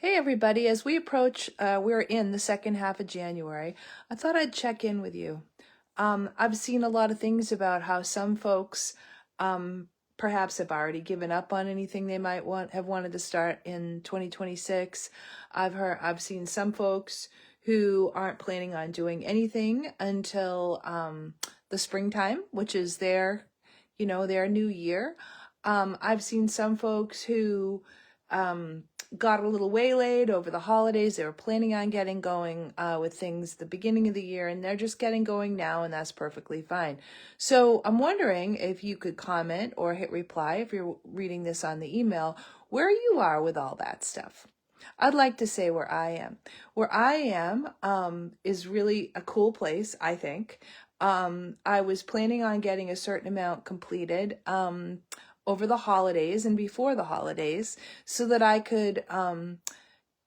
Hey everybody, as we approach, we're in the second half of January, I thought I'd check in with you. I've seen a lot of things about how some folks um, perhaps have already given up on anything they might have wanted to start in 2026. I've seen some folks who aren't planning on doing anything until the springtime, which is their new year. I've seen some folks who um, got a little waylaid over the holidays. They were planning on getting going with things the beginning of the year, and they're just getting going now, and that's perfectly fine. So I'm wondering if you could comment or hit reply if you're reading this on the email, where you are with all that stuff. I'd like to say where I am. Where I am is really a cool place, I think. I was planning on getting a certain amount completed over the holidays and before the holidays so that I could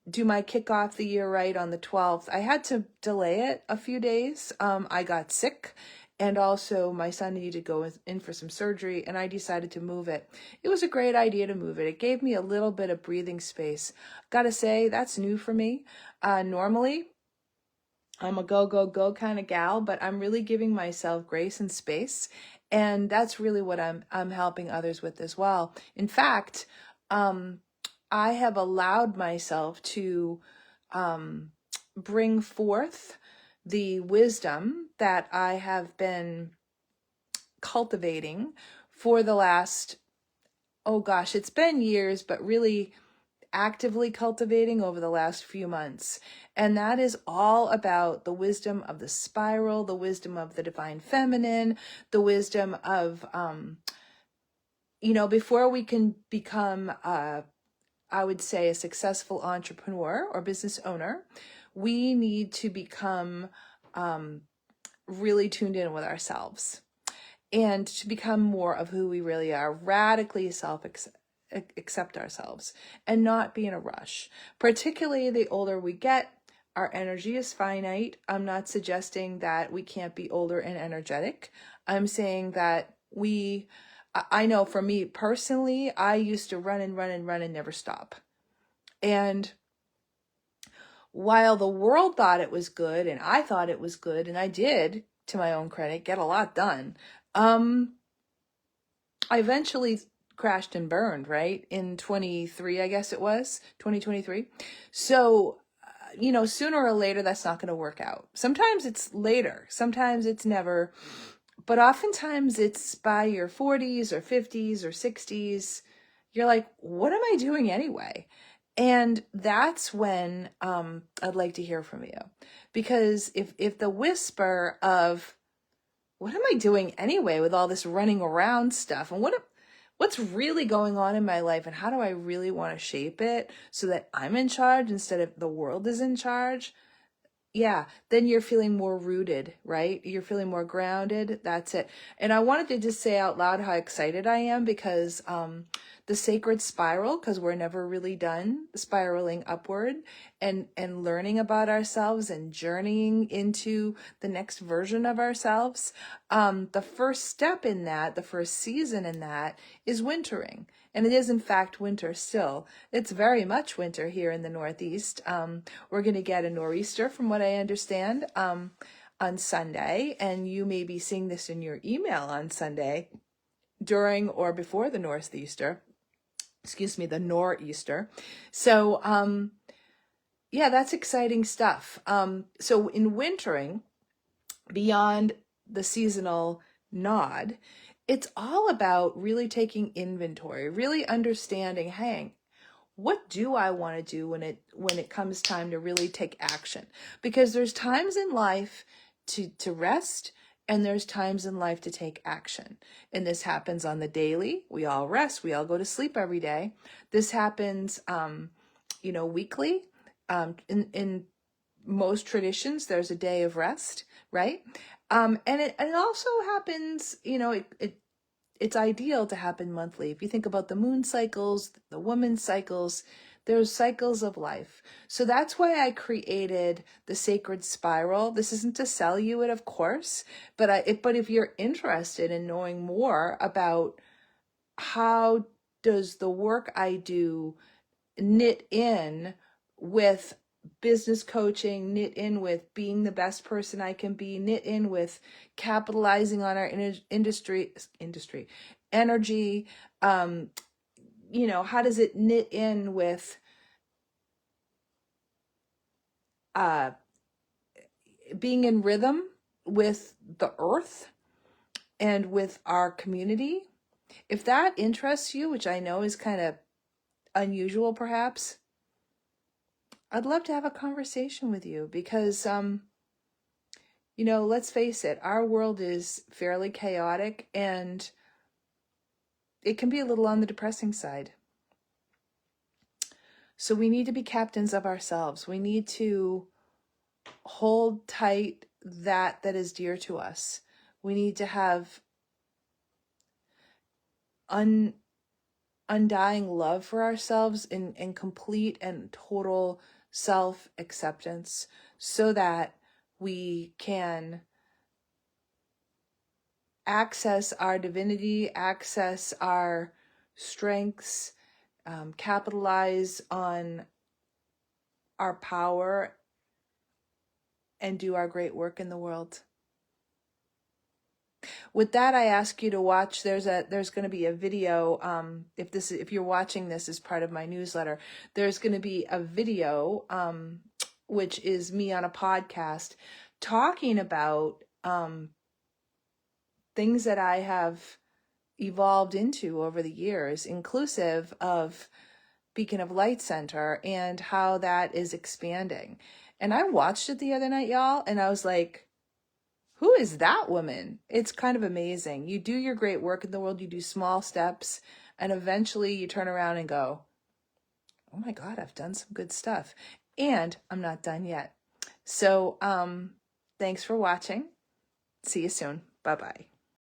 do my kickoff the year right on the 12th. I had to delay it a few days. I got sick, and also my son needed to go in for some surgery, and I decided to move it. It was a great idea to move it. It gave me a little bit of breathing space. Gotta say, that's new for me. Normally, I'm a go, go, go kind of gal, but I'm really giving myself grace and space. And that's really what I'm helping others with as well. In fact, um, I have allowed myself to um, bring forth the wisdom that I have been cultivating for the last, oh gosh, it's been years, but really actively cultivating over the last few months. And that is all about the wisdom of the spiral, the wisdom of the divine feminine, the wisdom of, before we can become, I would say, a successful entrepreneur or business owner, we need to become really tuned in with ourselves and to become more of who we really are, radically accept ourselves and not be in a rush. Particularly the older we get, our energy is finite. I'm not suggesting that we can't be older and energetic. I'm saying that I know for me personally, I used to run and run and run and never stop. And while the world thought it was good and I thought it was good, and I did, to my own credit, get a lot done, I eventually crashed and burned, right? In 23, I guess it was 2023. So, sooner or later, that's not going to work out. Sometimes it's later, sometimes it's never, but oftentimes it's by your 40s or 50s or 60s. You're like, what am I doing anyway? And that's when I'd like to hear from you. Because if the whisper of, what am I doing anyway with all this running around stuff? And what's really going on in my life, and how do I really want to shape it so that I'm in charge instead of the world is in charge? Yeah, then you're feeling more rooted, right? You're feeling more grounded. That's it. And I wanted to just say out loud how excited I am because the sacred spiral, because we're never really done spiraling upward and learning about ourselves and journeying into the next version of ourselves. The first step in that, the first season in that is wintering. And it is, in fact, winter still. It's very much winter here in the Northeast. We're going to get a nor'easter, from what I understand, on Sunday. And you may be seeing this in your email on Sunday during or before the nor'easter. Excuse me, the nor'easter. So, yeah, that's exciting stuff. So in wintering, beyond the seasonal nod, it's all about really taking inventory, really understanding, hey, what do I want to do when it comes time to really take action? Because there's times in life to rest, and there's times in life to take action. And this happens on the daily. We all rest. We all go to sleep every day. This happens, weekly. In most traditions, there's a day of rest, right? And it also happens, it's ideal to happen monthly. If you think about the moon cycles, the woman's cycles, there's cycles of life. So that's why I created the sacred spiral. This isn't to sell you it, of course, but if you're interested in knowing more about how does the work I do knit in with business coaching, knit in with being the best person I can be, knit in with capitalizing on our industry energy. How does it knit in with being in rhythm with the earth and with our community? If that interests you, which I know is kind of unusual perhaps, I'd love to have a conversation with you because, let's face it, our world is fairly chaotic and it can be a little on the depressing side. So we need to be captains of ourselves. We need to hold tight that is dear to us. We need to have undying love for ourselves in complete and total self-acceptance so that we can access our divinity, access our strengths, capitalize on our power, and do our great work in the world. With that, I ask you to watch. There's going to be a video. If you're watching this as part of my newsletter, there's going to be a video, which is me on a podcast talking about things that I have evolved into over the years, inclusive of Beacon of Light Center and how that is expanding. And I watched it the other night, y'all, and I was like, who is that woman? It's kind of amazing. You do your great work in the world, you do small steps, and eventually you turn around and go, oh my God, I've done some good stuff. And I'm not done yet. So thanks for watching. See you soon. Bye-bye.